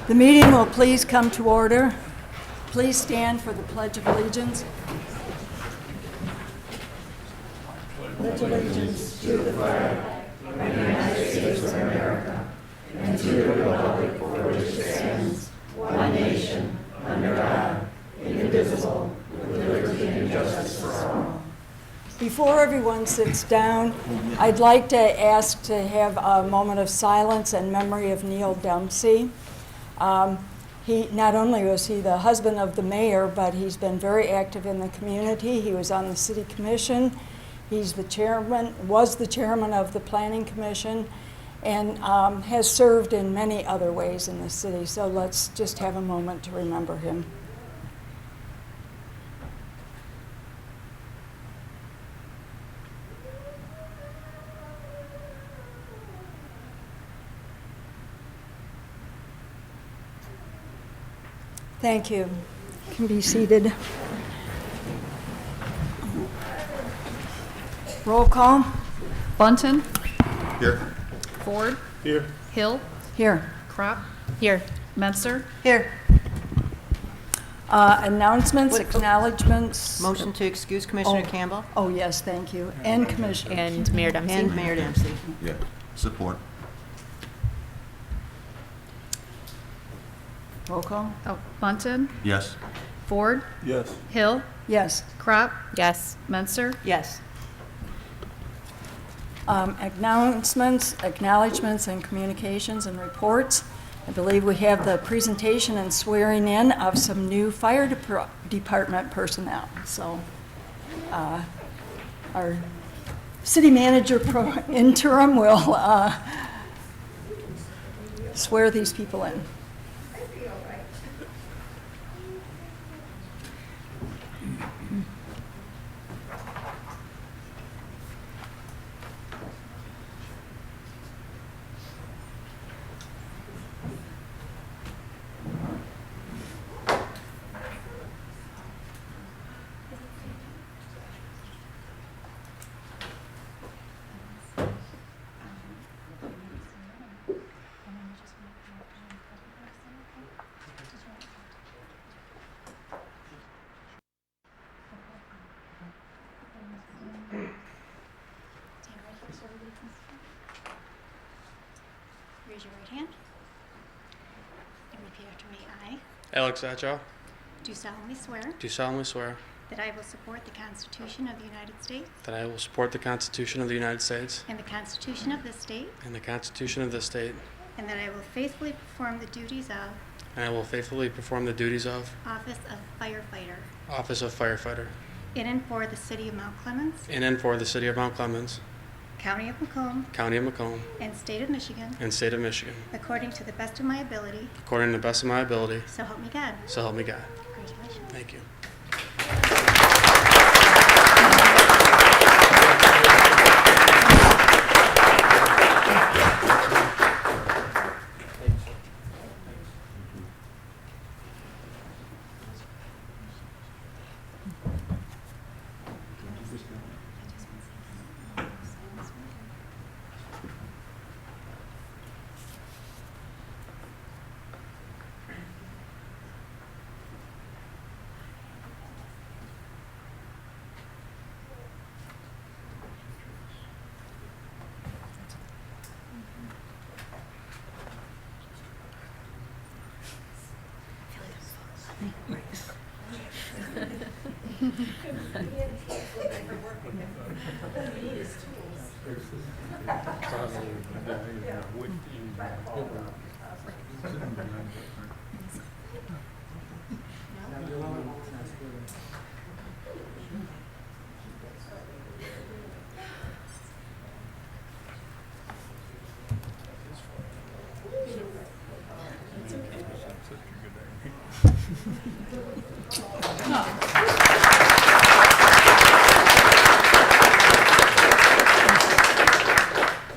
The meeting will please come to order. Please stand for the Pledge of Allegiance. Pledge allegiance to the flag of the United States of America and to the republic for which it stands, one nation, under God, indivisible, with liberty and justice for all. Before everyone sits down, I'd like to ask to have a moment of silence and memory of Neil Dempsey. Not only was he the husband of the mayor, but he's been very active in the community. He was on the city commission. He's the chairman, was the chairman of the planning commission, and has served in many other ways in the city. So let's just have a moment to remember him. Thank you. You can be seated. Roll call. Bunton. Here. Ford. Here. Hill. Here. Crop. Here. Menser. Here. Announcements, acknowledgements. Motion to excuse Commissioner Campbell Oh, yes, thank you. And Commissioner. And Mayor Dempsey. and Mayor Dempsey. Yeah. Support. Roll call. Oh, Bunton. Yes. Ford. Yes. Hill. Yes. Crop. Yes. Menser. Yes. Announcements, acknowledgements, and communications and reports. I believe we have the presentation and swearing in of some new fire department personnel. So our city manager interim will swear these people in. Raise your right hand and repeat after me. I Alex Atchow, do solemnly swear do solemnly swear that I will support the Constitution of the United States that I will support the Constitution of the United States and the Constitution of this state, and the Constitution of this state, and that I will faithfully perform the duties of and I will faithfully perform the duties of Office of Firefighter Office of Firefighter in and for the City of Mount Clemens, in and for the City of Mount Clemens, County of Macomb, County of Macomb, and State of Michigan, and State of Michigan, according to the best of my ability, according to the best of my ability, so help me God. so help me God. Congratulations. Thank you.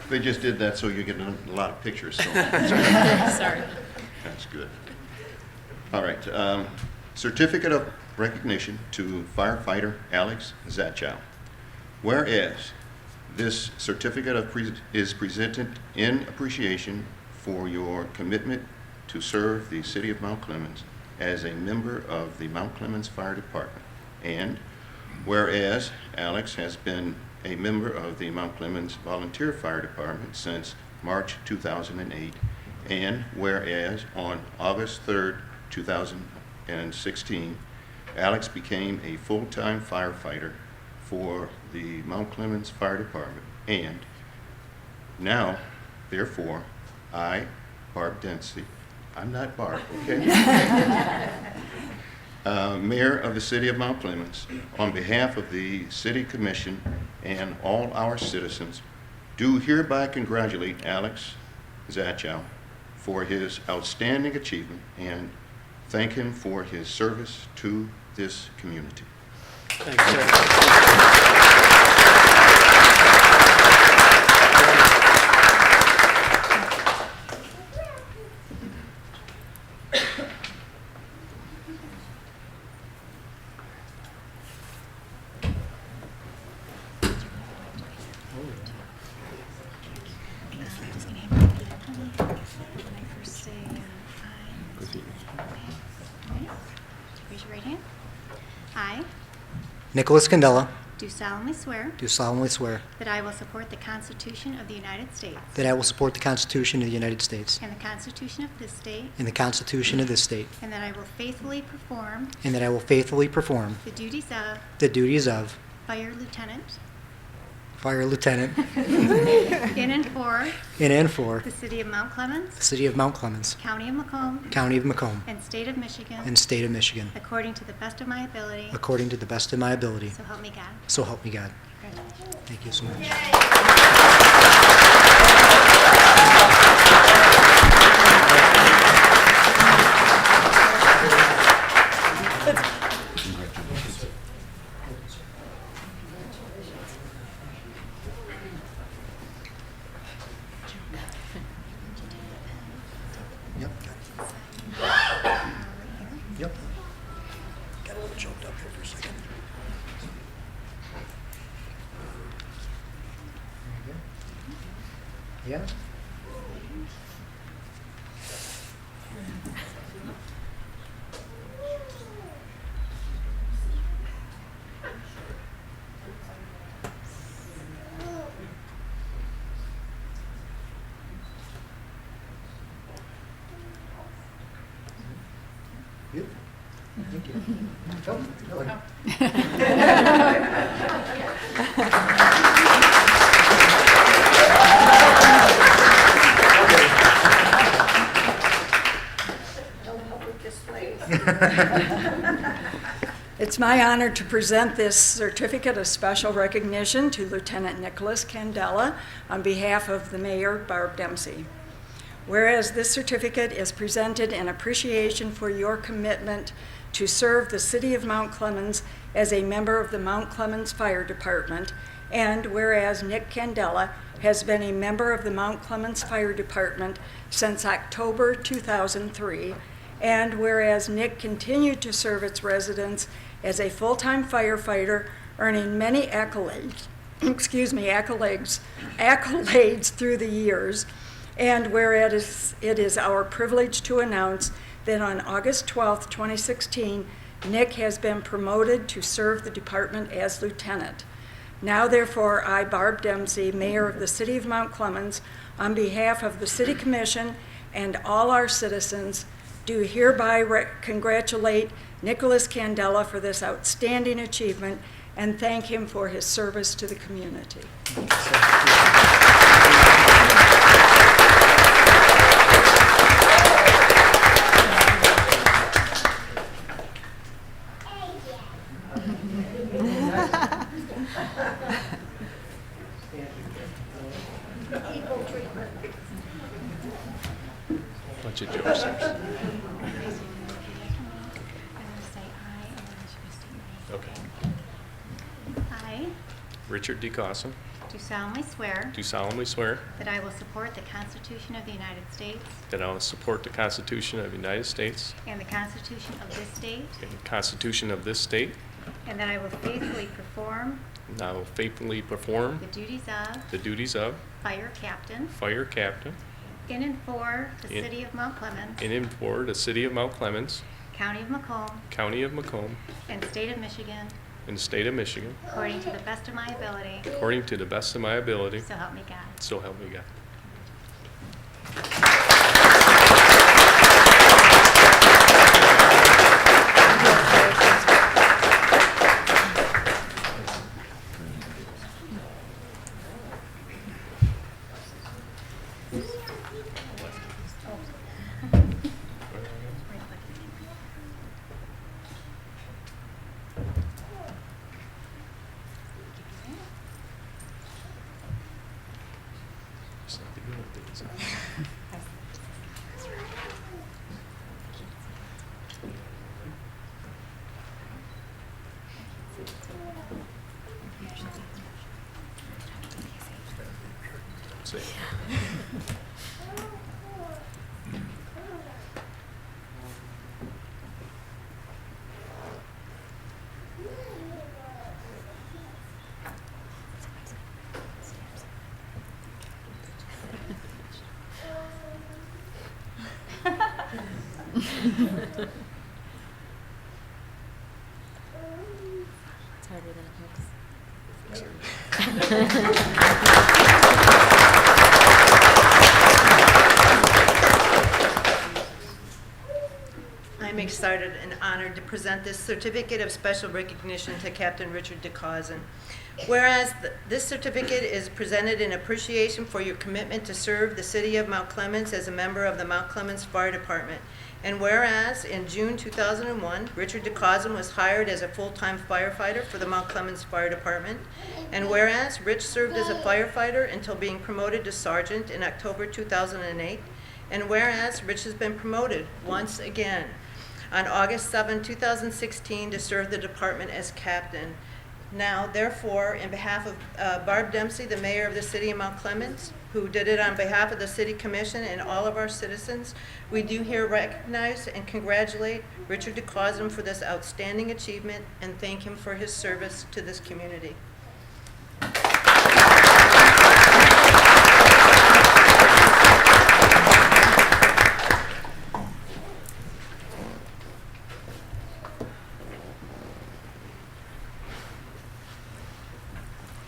They just did that so you get a lot of pictures. So Sorry. that's good. All right. Certificate of recognition to firefighter Alex Zatchow. Whereas this certificate is presented in appreciation for your commitment to serve the City of Mount Clemens as a member of the Mount Clemens Fire Department. And whereas Alex has been a member of the Mount Clemens Volunteer Fire Department since March 2008, and whereas on August 3rd, 2016, Alex became a full-time firefighter for the Mount Clemens Fire Department, and now, therefore, I, Barb Dempsey, I'm not Barb, okay? Mayor of the City of Mount Clemens, on behalf of the City Commission and all our citizens, do hereby congratulate Alex Zachow for his outstanding achievement and thank him for his service to this community. Thank you, sir. Just gonna have you repeat after me. When I first say I. Ready? Raise your right hand. I Nicholas Candela, do solemnly swear do solemnly swear that I will support the Constitution of the United States that I will support the Constitution of the United States and the Constitution of this state, and the Constitution of this state, and that I will faithfully perform and that I will faithfully perform the duties of the duties of Fire Lieutenant Fire Lieutenant in and for the the City of Mount Clemens, City of Mount Clemens, County of Macomb, County of Macomb, and State of Michigan, and State of Michigan, according to the best of my ability, according to the best of my ability. so help me God. So help me God. Congratulations. Thank you so much. Yep. Yep. Got a little choked up here for a second. Yeah. Yep. Thank you. Oh, hello. It's my honor to present this certificate of special recognition to Lieutenant Nicholas Candela on behalf of the Mayor, Barb Dempsey. Whereas this certificate is presented in appreciation for your commitment to serve the City of Mount Clemens as a member of the Mount Clemens Fire Department, and whereas Nick Candela has been a member of the Mount Clemens Fire Department since October 2003, and whereas Nick continued to serve its residents as a full-time firefighter, earning many accolades through the years, and whereas it is our privilege to announce that on August 12, 2016, Nick has been promoted to serve the department as lieutenant. Now, therefore, I, Barb Dempsey, Mayor of the City of Mount Clemens, on behalf of the City Commission and all our citizens, do hereby congratulate Nicholas Candela for this outstanding achievement and thank him for his service to the community. Bunch of jokesters. I'm going to say I, and then she's going to state your Okay. name. I Richard D. Cossum, do solemnly swear do solemnly swear that I will support the Constitution of the United States that I will support the Constitution of the United States and the Constitution of this state, and the Constitution of this state, and that I will faithfully perform and I will faithfully perform the duties of the duties of Fire Captain Fire Captain in and for the In- city of Mount Clemens, in and for the city of Mount Clemens, county of Macomb, county of Macomb, and state of Michigan, and state of Michigan, according to the best of my ability, according to the best of my ability, so help me God. so help me God. Just like the good old days. Say it. It's harder than it looks. I'm excited and honored to present this certificate of special recognition to Captain Richard DeCausin. Whereas this certificate is presented in appreciation for your commitment to serve the city of Mount Clemens as a member of the Mount Clemens Fire Department. And whereas in June 2001, Richard DeCausin was hired as a full-time firefighter for the Mount Clemens Fire Department. And whereas Rich served as a firefighter until being promoted to sergeant in October 2008. And whereas Rich has been promoted once again on August 7, 2016, to serve the department as captain. Now, therefore, in behalf of Barb Dempsey, the mayor of the city of Mount Clemens, who did it on behalf of the city commission and all of our citizens, we do here recognize and congratulate Richard DeCausin for this outstanding achievement and thank him for his service to this community.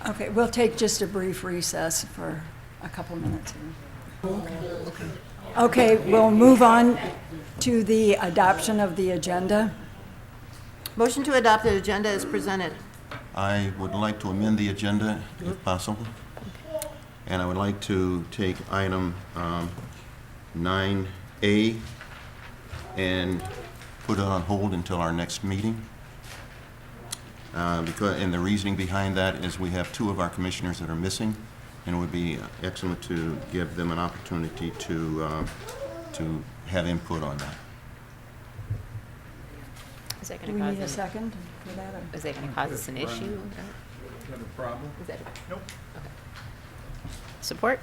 Okay, we'll take just a brief recess for a couple minutes here. Okay, we'll move on to the adoption of the agenda. Motion to adopt the agenda is presented. I would like to amend the agenda if possible. And I would like to take item 9A and put it on hold until our next meeting. And the reasoning behind that is we have two of our commissioners that are missing, and it would be excellent to give them an opportunity to have input on that. Is that Do going we to need a cause, second for that? or- is that going to cause us an issue? Have a problem? Is that, Nope. support?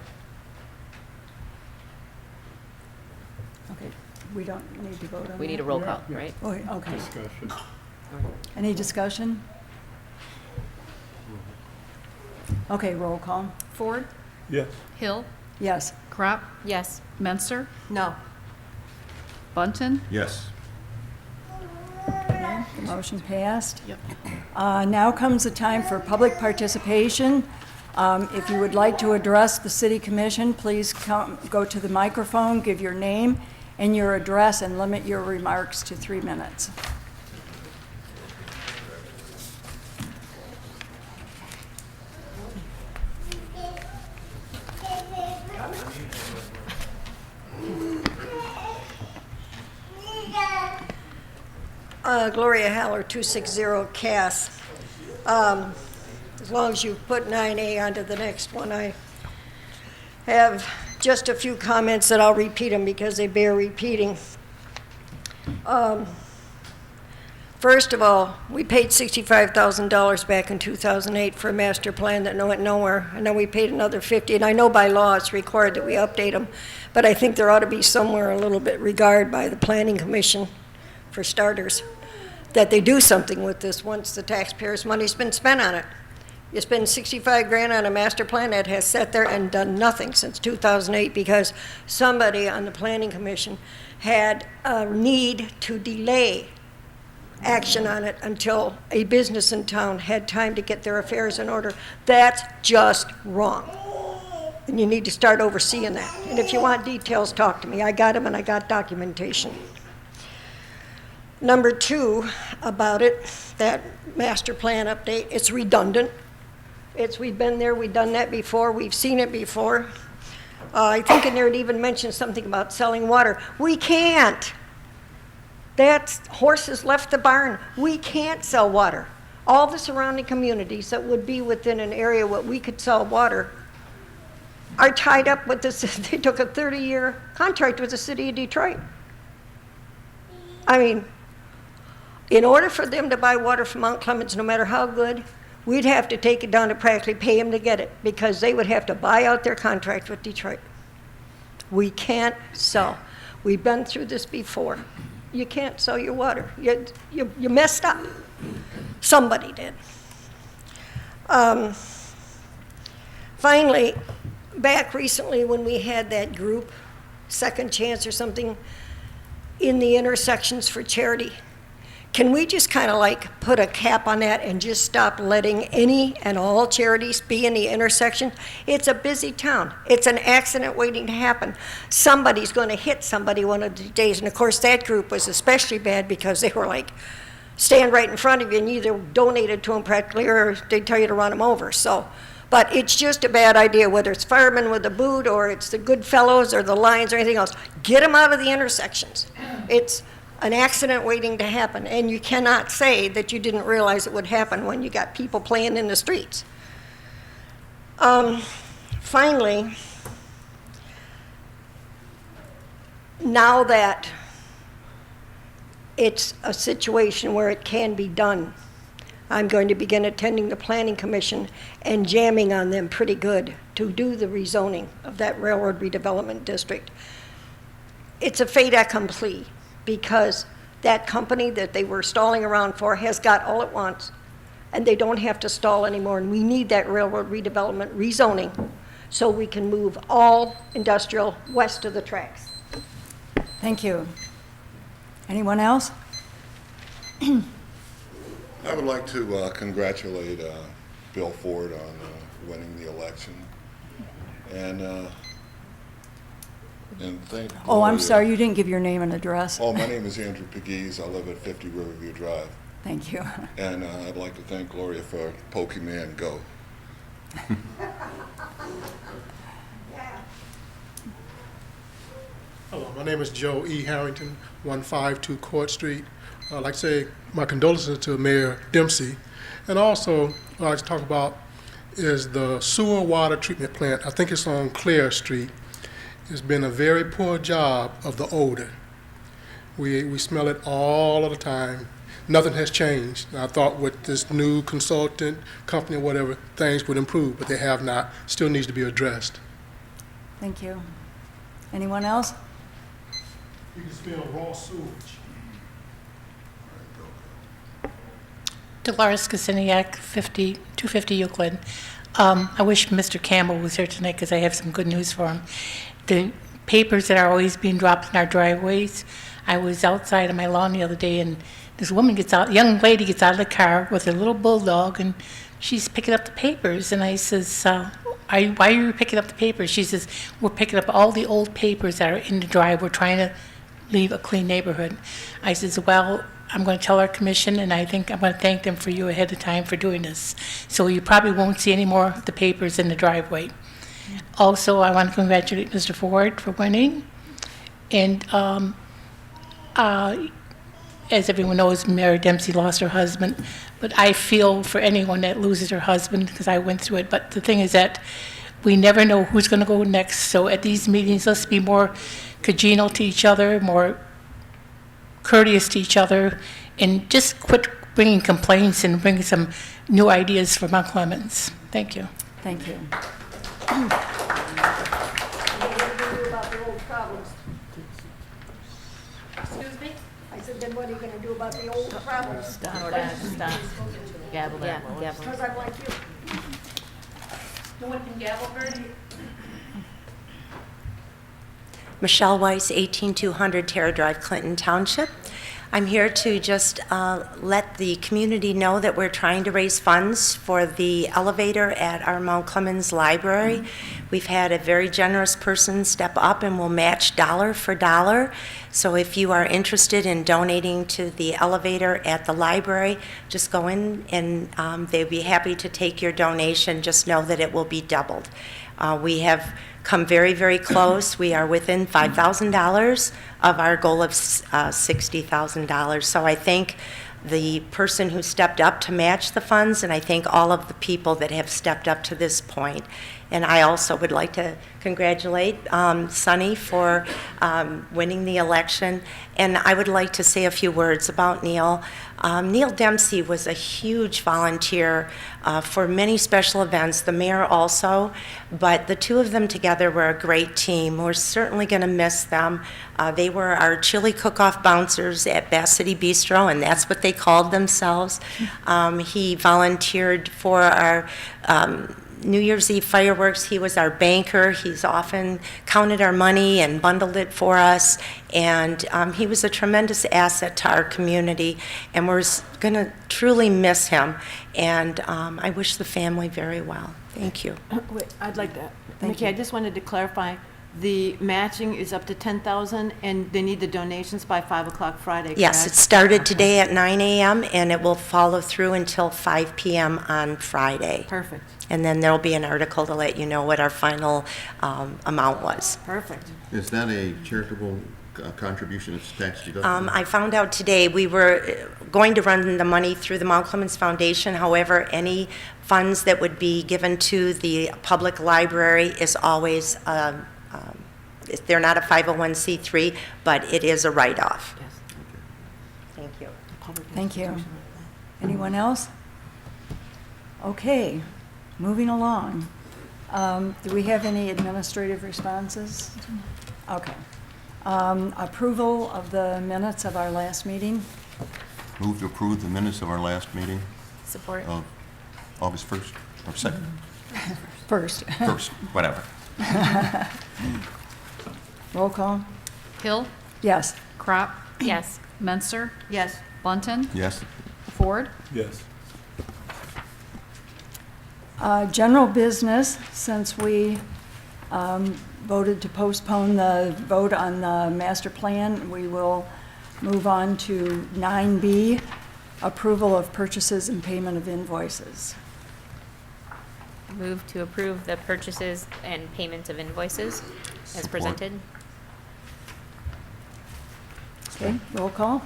Okay, we don't need to vote on that? We need a roll call, right? Oh, okay. Discussion. Any discussion? Okay, roll call. Ford? Yes. Hill? Yes. Crop? Yes. Menser? No. Bunton? Yes. The motion passed. Yep. Now comes the time for public participation. If you would like to address the city commission, please go to the microphone, give your name and your address, and limit your remarks to 3 minutes. Gloria Haller, 260 Cass. As long as you put 9A onto the next one, I have just a few comments that I'll repeat them because they bear repeating. First of all, we paid $65,000 back in 2008 for a master plan that went nowhere, and then we paid another $50,000, and I know by law it's required that we update them, but I think there ought to be somewhere a little bit regard by the Planning Commission, for starters, that they do something with this once the taxpayers' money's been spent on it. You spend 65 grand on a master plan that has sat there and done nothing since 2008 because somebody on the planning commission had a need to delay action on it until a business in town had time to get their affairs in order. That's just wrong. And you need to start overseeing that. And if you want details, talk to me. I got them and I got documentation. Number 2 about it, that master plan update, it's redundant. We've been there, we've done that before, we've seen it before. I think in there it even mentioned something about selling water. We can't. That horse has left the barn. We can't sell water. All the surrounding communities that would be within an area where we could sell water are tied up with this. They took a 30-year contract with the city of Detroit. I mean, in order for them to buy water from Mount Clemens, no matter how good, we'd have to take it down to practically pay them to get it because they would have to buy out their contract with Detroit. We can't sell. We've been through this before. You can't sell your water. You messed up. Somebody did. Finally, back recently when we had that group, Second Chance or something, in the intersections for charity, can we just kind of like put a cap on that and just stop letting any and all charities be in the intersection? It's a busy town. It's an accident waiting to happen. Somebody's going to hit somebody one of the days. And of course, that group was especially bad because they were like, stand right in front of you and you either donated to them practically or they tell you to run them over. So, but it's just a bad idea, whether it's firemen with a boot or it's the good fellows or the Lions or anything else. Get them out of the intersections. It's an accident waiting to happen, and you cannot say that you didn't realize it would happen when you got people playing in the streets. Finally, now that it's a situation where it can be done, I'm going to begin attending the Planning Commission and jamming on them pretty good to do the rezoning of that railroad redevelopment district. It's a fait accompli, because that company that they were stalling around for has got all it wants, and they don't have to stall anymore. And we need that railroad redevelopment rezoning so we can move all industrial west of the tracks. Thank you. Anyone else? I would like to congratulate Bill Ford on winning the election, and thank. Oh, I'm Gloria. sorry, you didn't give your name and address. Oh, my name is Andrew Pegues. I live at 50 Riverview Drive, Thank you. and I'd like to thank Gloria for Pokemon Go. Hello, my name is Joe E. Harrington, 152 Court Street. I'd like to say my condolences to Mayor Dempsey. And also, what I'd like to talk about is the sewer water treatment plant. I think it's on Clare Street. It's been a very poor job of the odor. We smell it all of the time. Nothing has changed. And I thought with this new consultant company or whatever, things would improve, but they have not. Still needs to be addressed. Thank you. Anyone else? You can smell raw sewage. Dolores Kosiniak, 250 Euclid. I wish Mr. Campbell was here tonight because I have some good news for him. The papers that are always being dropped in our driveways, I was outside on my lawn the other day and this woman gets out, young lady gets out of the car with a little bulldog and she's picking up the papers. And I says, why are you picking up the papers? She says, we're picking up all the old papers that are in the drive. We're trying to leave a clean neighborhood. I says, well, I'm going to tell our commission, and I think I'm going to thank them for you ahead of time for doing this. So you probably won't see any more of the papers in the driveway. Also, I want to congratulate Mr. Ford for winning. And as everyone knows, Mary Dempsey lost her husband. But I feel for anyone that loses her husband because I went through it. But the thing is that we never know who's going to go next. So at these meetings, let's be more congenial to each other, more courteous to each other, and just quit bringing complaints and bring some new ideas for Mount Clemens. Thank you. Thank you. What are you going to do about the old problems? Excuse me? I said, then what are you going to do about the old problems? Stop. Gavel that. Yeah, Lois. gavel. Because I'm like you. Michelle Weiss, 18200 Terra Drive, Clinton Township. I'm here to just let the community know that we're trying to raise funds for the elevator at our Mount Clemens Library. We've had a very generous person step up and will match dollar for dollar. So if you are interested in donating to the elevator at the library, just go in and they'd be happy to take your donation. Just know that it will be doubled. We have come very, very close. We are within $5,000 of our goal of $60,000. So I thank the person who stepped up to match the funds, and I thank all of the people that have stepped up to this point. And I also would like to congratulate Sonny for winning the election. And I would like to say a few words about Neil. Neil Dempsey was a huge volunteer for many special events, the mayor also, but the two of them together were a great team. We're certainly going to miss them. They were our chili cook-off bouncers at Bass City Bistro, and that's what they called themselves. He volunteered for our New Year's Eve fireworks. He was our banker. He's often counted our money and bundled it for us. And he was a tremendous asset to our community. And we're going to truly miss him. And I wish the family very well. Thank you. Wait, I'd like that. Thank Nikki, you. I just wanted to clarify, the matching is up to 10,000 and they need the donations by 5 o'clock Friday, Yes, it correct? started today at 9 a.m. and it will follow through until 5 p.m. on Friday. Perfect, And then there'll be an article to let you know what our final amount was. perfect. Is that a charitable contribution that's tax deductible? I found out today we were going to run the money through the Mount Clemens Foundation. However, any funds that would be given to the public library is always, they're not a 501c3, but it is a write-off. Yes. Thank you. Public Thank you. institution. Anyone else? Okay, moving along. Do we have any administrative responses? Okay. Approval of the minutes of our last meeting? Move to approve the minutes of our last meeting Support. of August 1st, or 2nd, First. 1st, whatever. Roll call? Hill, Yes. Crop, Yes. Menser, Yes, Bunton, Yes. Ford. Yes. General business, since we voted to postpone the vote on the master plan, we will move on to 9B, approval of purchases and payment of invoices. Move to approve the purchases and payment of invoices as Support. presented. Okay, roll call?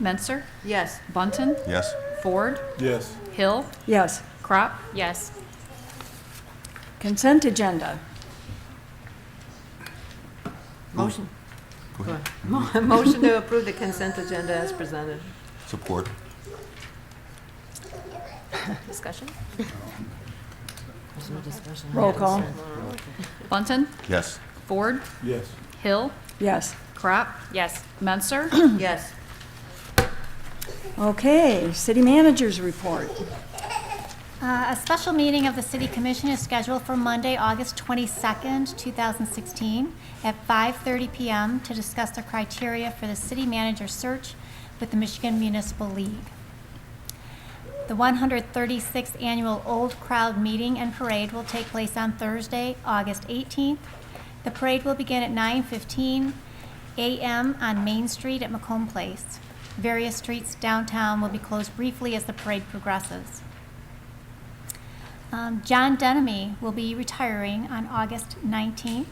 Menser, yes, Bunton, Yes. Ford, Yes. Hill, Yes. Crop. Yes. Consent agenda. motion. Go ahead. Motion to approve the consent agenda as presented. Support. Discussion? There's no discussion. Roll call? Bunton, Yes. Ford, Yes. Hill, Yes. Crop, Yes. Menser. Yes, Okay, city manager's report. A special meeting of the City Commission is scheduled for Monday, August 22nd, 2016, at 5:30 p.m. to discuss the criteria for the city manager search with the Michigan Municipal League. The 136th Annual Old Crowd Meeting and Parade will take place on Thursday, August 18th. The parade will begin at 9:15 a.m. on Main Street at Macomb Place. Various streets downtown will be closed briefly as the parade progresses. John Denemy will be retiring on August 19th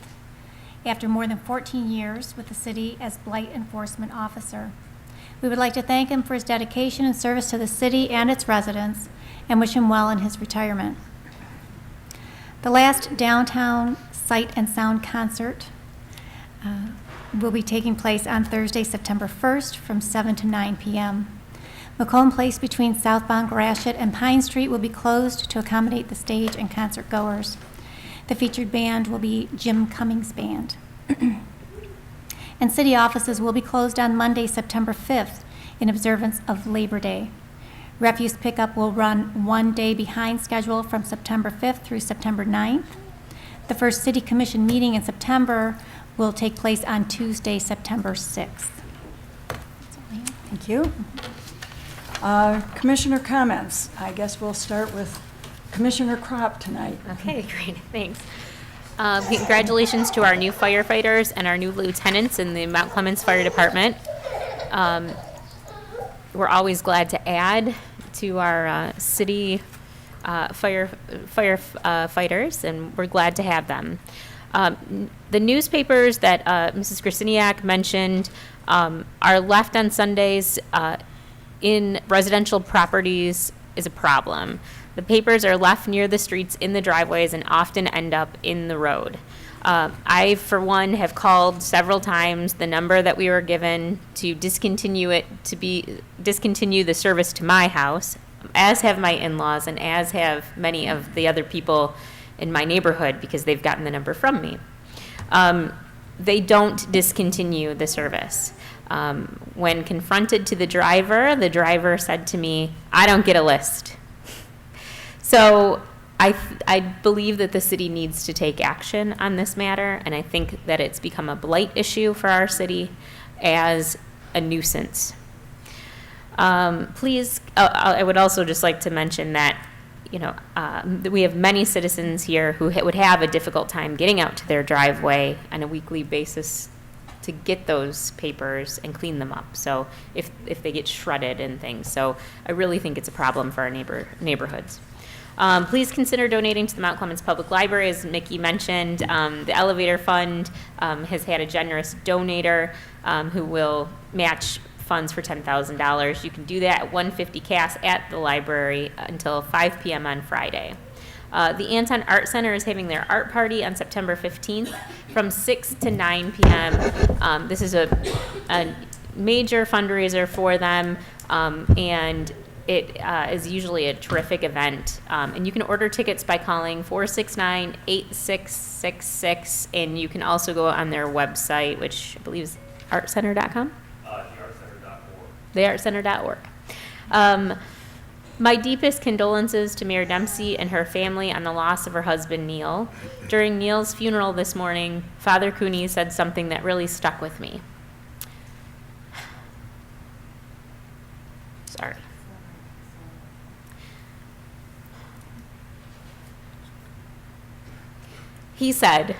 after more than 14 years with the city as blight enforcement officer. We would like to thank him for his dedication and service to the city and its residents and wish him well in his retirement. The last downtown Sight and Sound concert will be taking place on Thursday, September 1st from 7 to 9 p.m. Macomb Place between southbound Gratiot and Pine Street will be closed to accommodate the stage and concert goers. The featured band will be Jim Cummings Band. And city offices will be closed on Monday, September 5th in observance of Labor Day. Refuse pickup will run 1 day behind schedule from September 5th through September 9th. The first City Commission meeting in September will take place on Tuesday, September 6th. Thank you. Commissioner comments. I guess we'll start with Commissioner Crop tonight. Okay, great, thanks. Congratulations to our new firefighters and our new lieutenants in the Mount Clemens Fire Department. We're always glad to add to our city firefighters, and we're glad to have them. The newspapers that Mrs. Grasiniak mentioned are left on Sundays in residential properties is a problem. The papers are left near the streets in the driveways and often end up in the road. I, for one, have called several times the number that we were given to discontinue the service to my house, as have my in-laws and as have many of the other people in my neighborhood because they've gotten the number from me. They don't discontinue the service. When confronted to the driver said to me, "I don't get a list." So I believe that the city needs to take action on this matter, and I think that it's become a blight issue for our city as a nuisance. Please, I would also just like to mention that, that we have many citizens here who would have a difficult time getting out to their driveway on a weekly basis to get those papers and clean them up. So if they get shredded and things. So I really think it's a problem for our neighborhoods. Please consider donating to the Mount Clemens Public Library. As Mickey mentioned, the Elevator Fund has had a generous donator who will match funds for $10,000. You can do that at 150 Cass at the library until 5 p.m. on Friday. The Anton Art Center is having their art party on September 15th from 6 to 9 p.m. This is a major fundraiser for them, and it is usually a terrific event. And you can order tickets by calling 469-8666, and you can also go on their website, which I believe is artcenter.com? theartcenter.org. My deepest condolences to Mayor Dempsey and her family on the loss of her husband, Neil. During Neil's funeral this morning, Father Cooney said something that really stuck with me. Sorry. He said,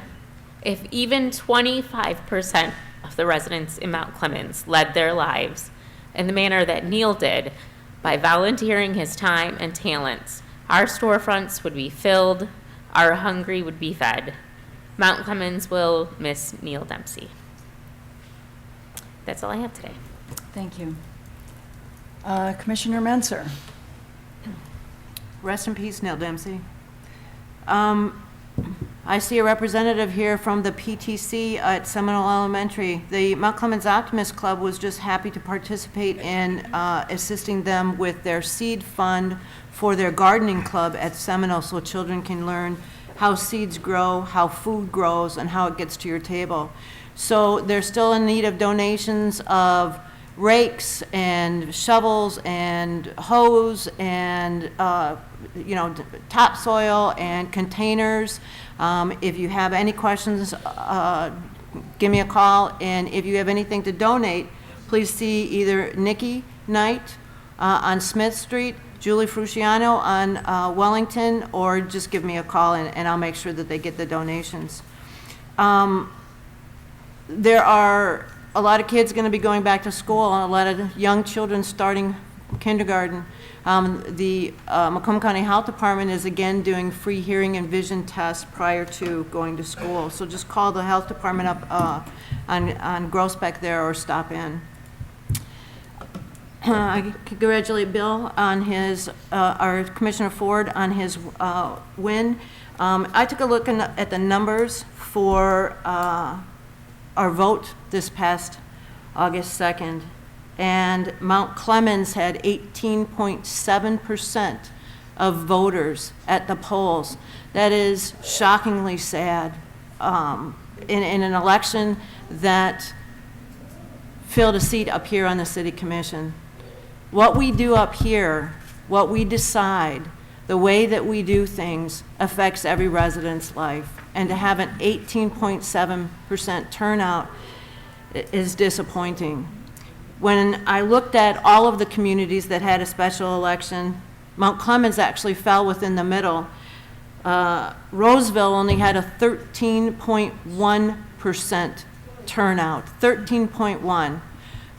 if even 25% of the residents in Mount Clemens led their lives in the manner that Neil did, by volunteering his time and talents, our storefronts would be filled, our hungry would be fed. Mount Clemens will miss Neil Dempsey. That's all I have today. Thank you. Commissioner Menser. Rest in peace, Neil Dempsey. I see a representative here from the PTC at Seminole Elementary. The Mount Clemens Optimist Club was just happy to participate in assisting them with their seed fund for their gardening club at Seminole, so children can learn how seeds grow, how food grows, and how it gets to your table. So they're still in need of donations of rakes and shovels and hose and topsoil and containers. If you have any questions, give me a call, and if you have anything to donate, please see either Nikki Knight on Smith Street, Julie Frusciano on Wellington, or just give me a call and I'll make sure that they get the donations. There are a lot of kids going to be going back to school, and a lot of young children starting kindergarten. The Macomb County Health Department is again doing free hearing and vision tests prior to going to school. So just call the health department up on Groesbeck there or stop in. I congratulate Bill on his, our Commissioner Ford on his win. I took a look at the numbers for our vote this past August 2nd. And Mount Clemens had 18.7% of voters at the polls. That is shockingly sad in an election that filled a seat up here on the city commission. What we do up here what we decide, the way that we do things affects every resident's life. And to have an 18.7% turnout is disappointing. When I looked at all of the communities that had a special election, Mount Clemens actually fell within the middle. Roseville only had a 13.1% turnout, 13.1.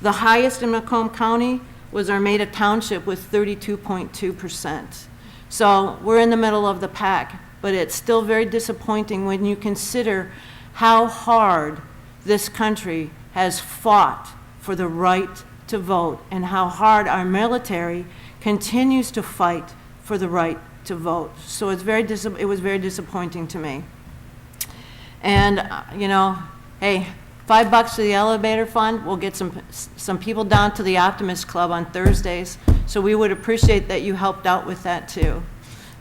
The highest in Macomb County was Armada Township with 32.2%. So we're in the middle of the pack, but it's still very disappointing when you consider how hard this country has fought for the right to vote and how hard our military continues to fight for the right to vote. So it was very disappointing to me. And, you know, hey, $5 to the elevator fund, we'll get some people down to the Optimist Club on Thursdays. So we would appreciate that you helped out with that too.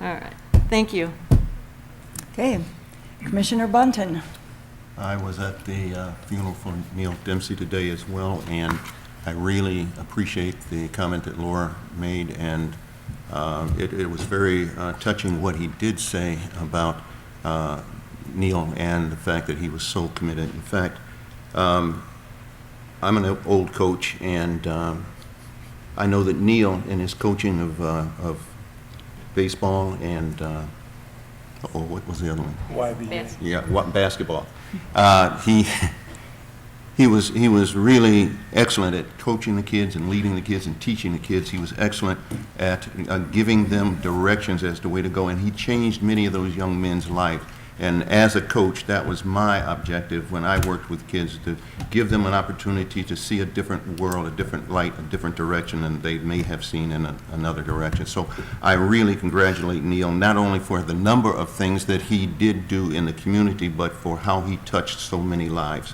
All right, thank you. Okay, Commissioner Bunton. I was at the funeral for Neil Dempsey today as well, and I really appreciate the comment that Laura made, and it was very touching what he did say about Neil and the fact that he was so committed. In fact, I'm an old coach, and I know that Neil, in his coaching of baseball and what was the other one? YBA. Yeah, basketball. He was really excellent at coaching the kids and leading the kids and teaching the kids. He was excellent at giving them directions as to the way to go, and he changed many of those young men's lives. And as a coach, that was my objective when I worked with kids, to give them an opportunity to see a different world, a different light, a different direction than they may have seen in another direction. So I really congratulate Neil, not only for the number of things that he did do in the community, but for how he touched so many lives.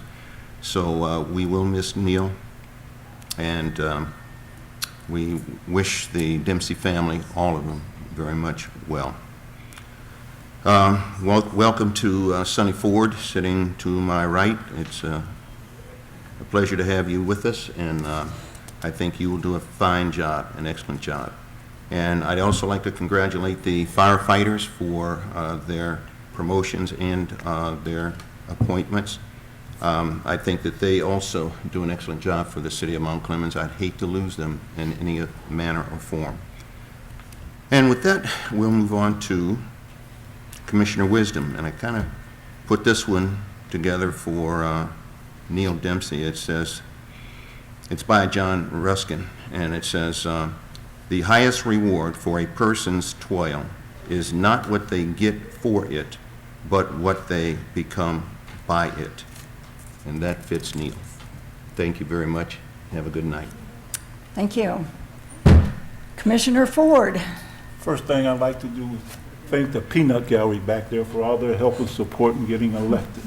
So we will miss Neil, and we wish the Dempsey family, all of them, very much well. Welcome to Sonny Ford, sitting to my right. It's a pleasure to have you with us, and I think you will do a fine job, an excellent job. And I'd also like to congratulate the firefighters for their promotions and their appointments. I think that they also do an excellent job for the city of Mount Clemens. I'd hate to lose them in any manner or form. And with that, we'll move on to Commissioner Wisdom, and I kind of put this one together for Neil Dempsey. It says, it's by John Ruskin, and it says, the highest reward for a person's toil is not what they get for it, but what they become by it. And that fits Neil. Thank you very much. Have a good night. Thank you. Commissioner Ford. First thing I'd like to do is thank the peanut gallery back there for all their help and support in getting elected.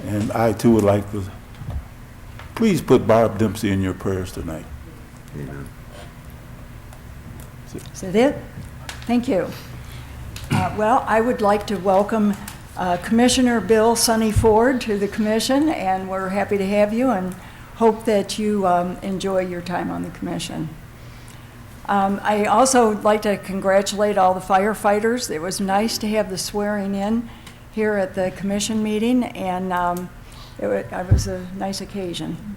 And I too would like to, please put Barb Dempsey in your prayers tonight. Amen. Is that it? Thank you. Well, I would like to welcome Commissioner Bill Sonny Ford to the commission, and we're happy to have you and hope that you enjoy your time on the commission. I also would like to congratulate all the firefighters. It was nice to have the swearing in here at the commission meeting, and it was a nice occasion.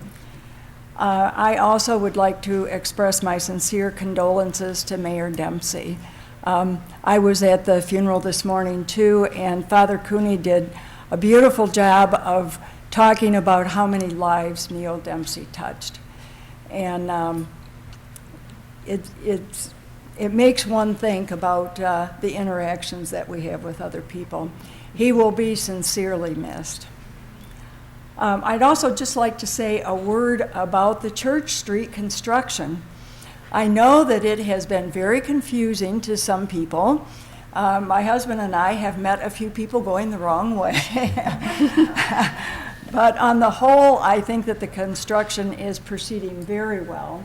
I also would like to express my sincere condolences to Mayor Dempsey. I was at the funeral this morning too, and Father Cooney did a beautiful job of talking about how many lives Neil Dempsey touched. And it makes one think about the interactions that we have with other people. He will be sincerely missed. I'd also just like to say a word about the Church Street construction. I know that it has been very confusing to some people. My husband and I have met a few people going the wrong way. But on the whole, I think that the construction is proceeding very well.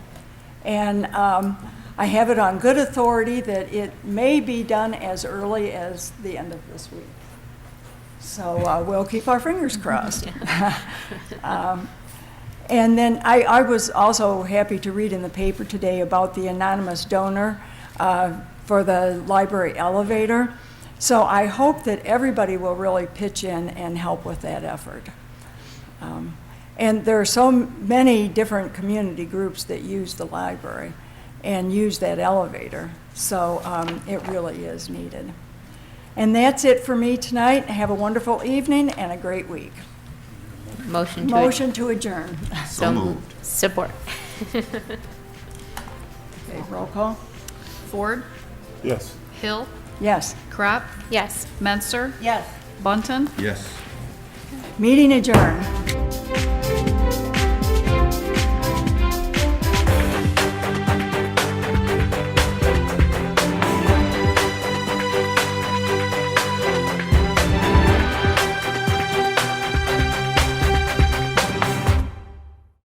And I have it on good authority that it may be done as early as the end of this week. So we'll keep our fingers crossed. And then I was also happy to read in the paper today about the anonymous donor for the library elevator. So I hope that everybody will really pitch in and help with that effort. And there are so many different community groups that use the library and use that elevator. So it really is needed. And that's it for me tonight. Have a wonderful evening and a great week. Motion To adjourn. So moved. Support. Okay, roll call? Ford, Yes. Hill, Yes. Crop, Yes. Menser, Yes. Bunton, Yes. Meeting adjourned.